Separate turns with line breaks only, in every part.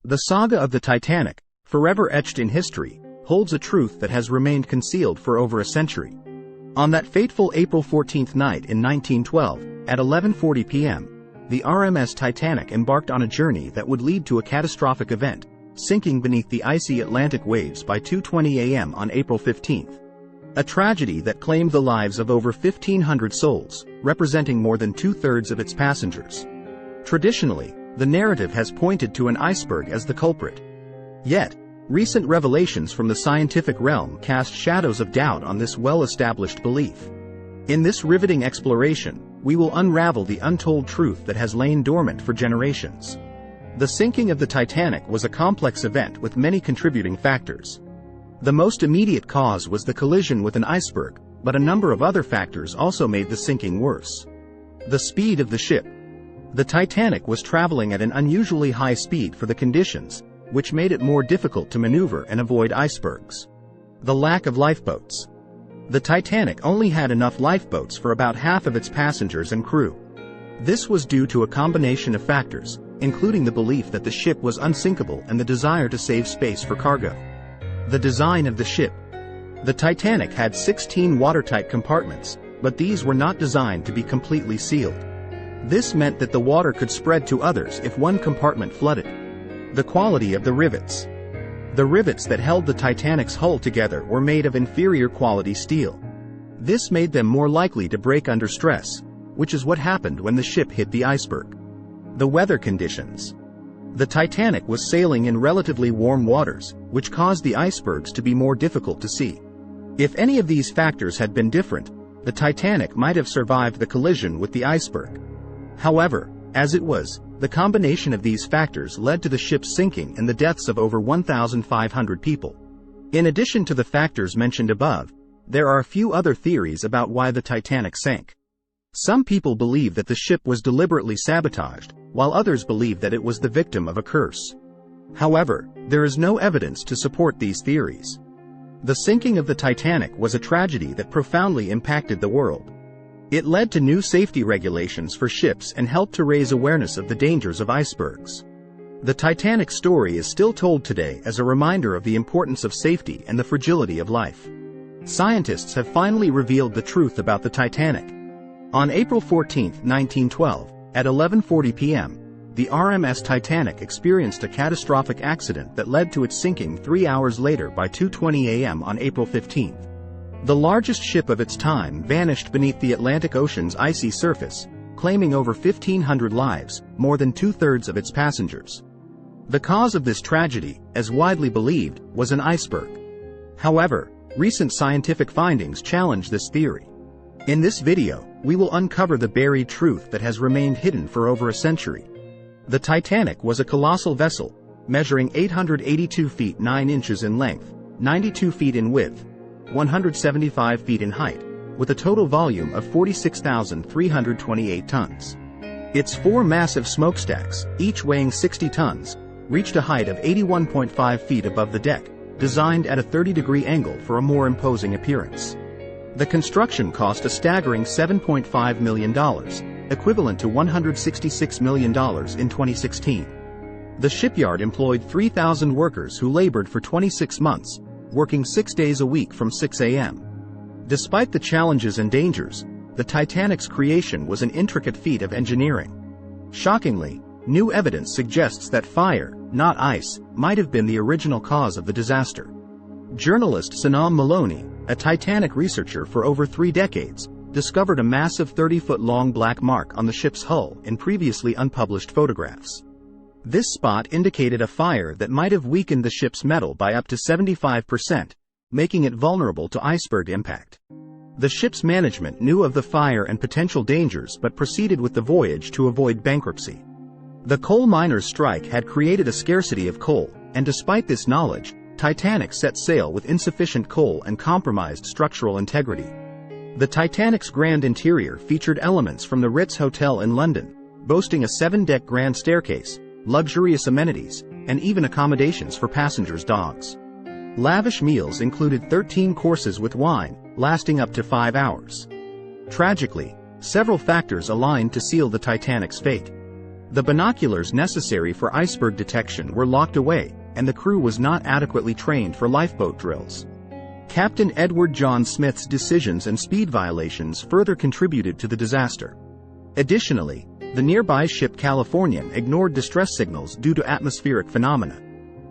The saga of the Titanic, forever etched in history, holds a truth that has remained concealed for over a century. On that fateful April 14th night in 1912, at 11:40 p.m., the RMS Titanic embarked on a journey that would lead to a catastrophic event, sinking beneath the icy Atlantic waves by 2:20 a.m. on April 15th. A tragedy that claimed the lives of over 1,500 souls, representing more than two-thirds of its passengers. Traditionally, the narrative has pointed to an iceberg as the culprit. Yet, recent revelations from the scientific realm cast shadows of doubt on this well-established belief. In this riveting exploration, we will unravel the untold truth that has lain dormant for generations. The sinking of the Titanic was a complex event with many contributing factors. The most immediate cause was the collision with an iceberg, but a number of other factors also made the sinking worse. The speed of the ship. The Titanic was traveling at an unusually high speed for the conditions, which made it more difficult to maneuver and avoid icebergs. The lack of lifeboats. The Titanic only had enough lifeboats for about half of its passengers and crew. This was due to a combination of factors, including the belief that the ship was unsinkable and the desire to save space for cargo. The design of the ship. The Titanic had 16 watertight compartments, but these were not designed to be completely sealed. This meant that the water could spread to others if one compartment flooded. The quality of the rivets. The rivets that held the Titanic's hull together were made of inferior quality steel. This made them more likely to break under stress, which is what happened when the ship hit the iceberg. The weather conditions. The Titanic was sailing in relatively warm waters, which caused the icebergs to be more difficult to see. If any of these factors had been different, the Titanic might have survived the collision with the iceberg. However, as it was, the combination of these factors led to the ship's sinking and the deaths of over 1,500 people. In addition to the factors mentioned above, there are a few other theories about why the Titanic sank. Some people believe that the ship was deliberately sabotaged, while others believe that it was the victim of a curse. However, there is no evidence to support these theories. The sinking of the Titanic was a tragedy that profoundly impacted the world. It led to new safety regulations for ships and helped to raise awareness of the dangers of icebergs. The Titanic story is still told today as a reminder of the importance of safety and the fragility of life. Scientists have finally revealed the truth about the Titanic. On April 14, 1912, at 11:40 p.m., the RMS Titanic experienced a catastrophic accident that led to its sinking 3 hours later by 2:20 a.m. on April 15. The largest ship of its time vanished beneath the Atlantic Ocean's icy surface, claiming over 1,500 lives, more than two-thirds of its passengers. The cause of this tragedy, as widely believed, was an iceberg. However, recent scientific findings challenge this theory. In this video, we will uncover the buried truth that has remained hidden for over a century. The Titanic was a colossal vessel, measuring 882 feet 9 inches in length, 92 feet in width, 175 feet in height, with a total volume of 46,328 tons. Its 4 massive smokestacks, each weighing 60 tons, reached a height of 81.5 feet above the deck, designed at a 30-degree angle for a more imposing appearance. The construction cost a staggering $7.5 million, equivalent to $166 million in 2016. The shipyard employed 3,000 workers who labored for 26 months, working 6 days a week from 6 a.m. Despite the challenges and dangers, the Titanic's creation was an intricate feat of engineering. Shockingly, new evidence suggests that fire, not ice, might have been the original cause of the disaster. Journalist Sanam Maloney, a Titanic researcher for over 3 decades, discovered a massive 30-foot-long black mark on the ship's hull in previously unpublished photographs. This spot indicated a fire that might have weakened the ship's metal by up to 75%, making it vulnerable to iceberg impact. The ship's management knew of the fire and potential dangers but proceeded with the voyage to avoid bankruptcy. The coal miners' strike had created a scarcity of coal, and despite this knowledge, Titanic set sail with insufficient coal and compromised structural integrity. The Titanic's grand interior featured elements from the Ritz Hotel in London, boasting a 7-deck grand staircase, luxurious amenities, and even accommodations for passengers' dogs. Lavish meals included 13 courses with wine, lasting up to 5 hours. Tragically, several factors aligned to seal the Titanic's fate. The binoculars necessary for iceberg detection were locked away, and the crew was not adequately trained for lifeboat drills. Captain Edward John Smith's decisions and speed violations further contributed to the disaster. Additionally, the nearby ship Californian ignored distress signals due to atmospheric phenomena.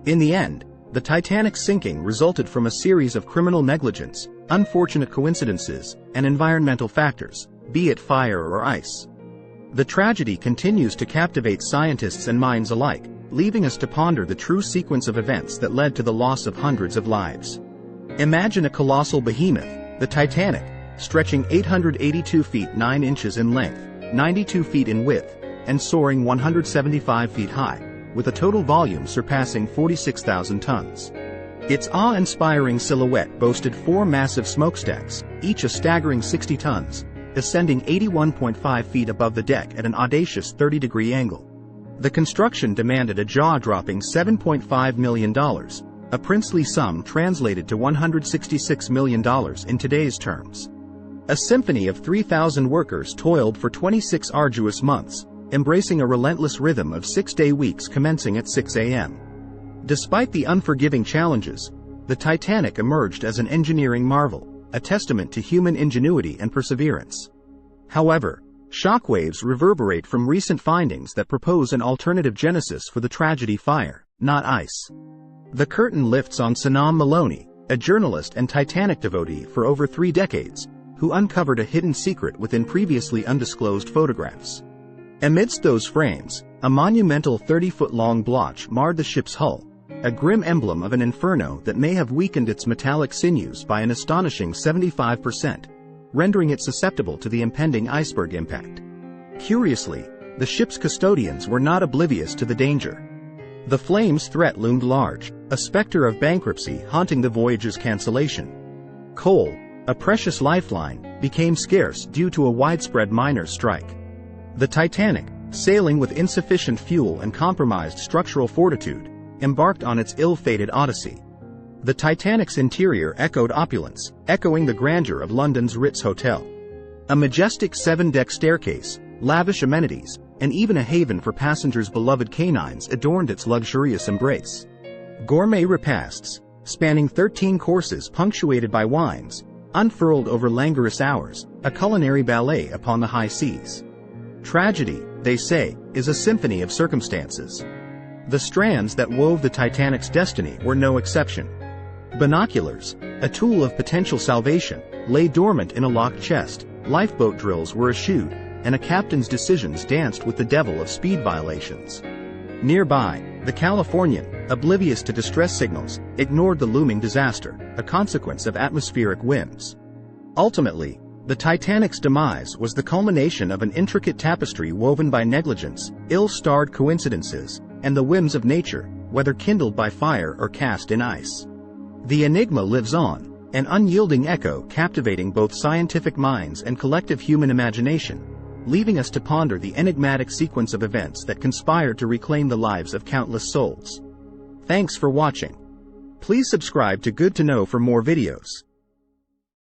In the end, the Titanic's sinking resulted from a series of criminal negligence, unfortunate coincidences, and environmental factors, be it fire or ice. The tragedy continues to captivate scientists and minds alike, leaving us to ponder the true sequence of events that led to the loss of hundreds of lives. Imagine a colossal behemoth, the Titanic, stretching 882 feet 9 inches in length, 92 feet in width, and soaring 175 feet high, with a total volume surpassing 46,000 tons. Its awe-inspiring silhouette boasted 4 massive smokestacks, each a staggering 60 tons, ascending 81.5 feet above the deck at an audacious 30-degree angle. The construction demanded a jaw-dropping $7.5 million, a princely sum translated to $166 million in today's terms. A symphony of 3,000 workers toiled for 26 arduous months, embracing a relentless rhythm of 6-day weeks commencing at 6 a.m. Despite the unforgiving challenges, the Titanic emerged as an engineering marvel, a testament to human ingenuity and perseverance. However, shockwaves reverberate from recent findings that propose an alternative genesis for the tragedy: fire, not ice. The curtain lifts on Sanam Maloney, a journalist and Titanic devotee for over 3 decades, who uncovered a hidden secret within previously undisclosed photographs. Amidst those frames, a monumental 30-foot-long blotch marred the ship's hull, a grim emblem of an inferno that may have weakened its metallic sinews by an astonishing 75%, rendering it susceptible to the impending iceberg impact. Curiously, the ship's custodians were not oblivious to the danger. The flames' threat loomed large, a specter of bankruptcy haunting the voyage's cancellation. Coal, a precious lifeline, became scarce due to a widespread miners' strike. The Titanic, sailing with insufficient fuel and compromised structural fortitude, embarked on its ill-fated odyssey. The Titanic's interior echoed opulence, echoing the grandeur of London's Ritz Hotel. A majestic 7-deck staircase, lavish amenities, and even a haven for passengers' beloved canines adorned its luxurious embrace. Gourmet repasts, spanning 13 courses punctuated by wines, unfurled over languorous hours, a culinary ballet upon the high seas. Tragedy, they say, is a symphony of circumstances. The strands that wove the Titanic's destiny were no exception. Binoculars, a tool of potential salvation, lay dormant in a locked chest, lifeboat drills were eschewed, and a captain's decisions danced with the devil of speed violations. Nearby, the Californian, oblivious to distress signals, ignored the looming disaster, a consequence of atmospheric whims. Ultimately, the Titanic's demise was the culmination of an intricate tapestry woven by negligence, ill-starred coincidences, and the whims of nature, whether kindled by fire or cast in ice. The enigma lives on, an unyielding echo captivating both scientific minds and collective human imagination, leaving us to ponder the enigmatic sequence of events that conspired to reclaim the lives of countless souls. Thanks for watching. Please subscribe to Good to Know for more videos.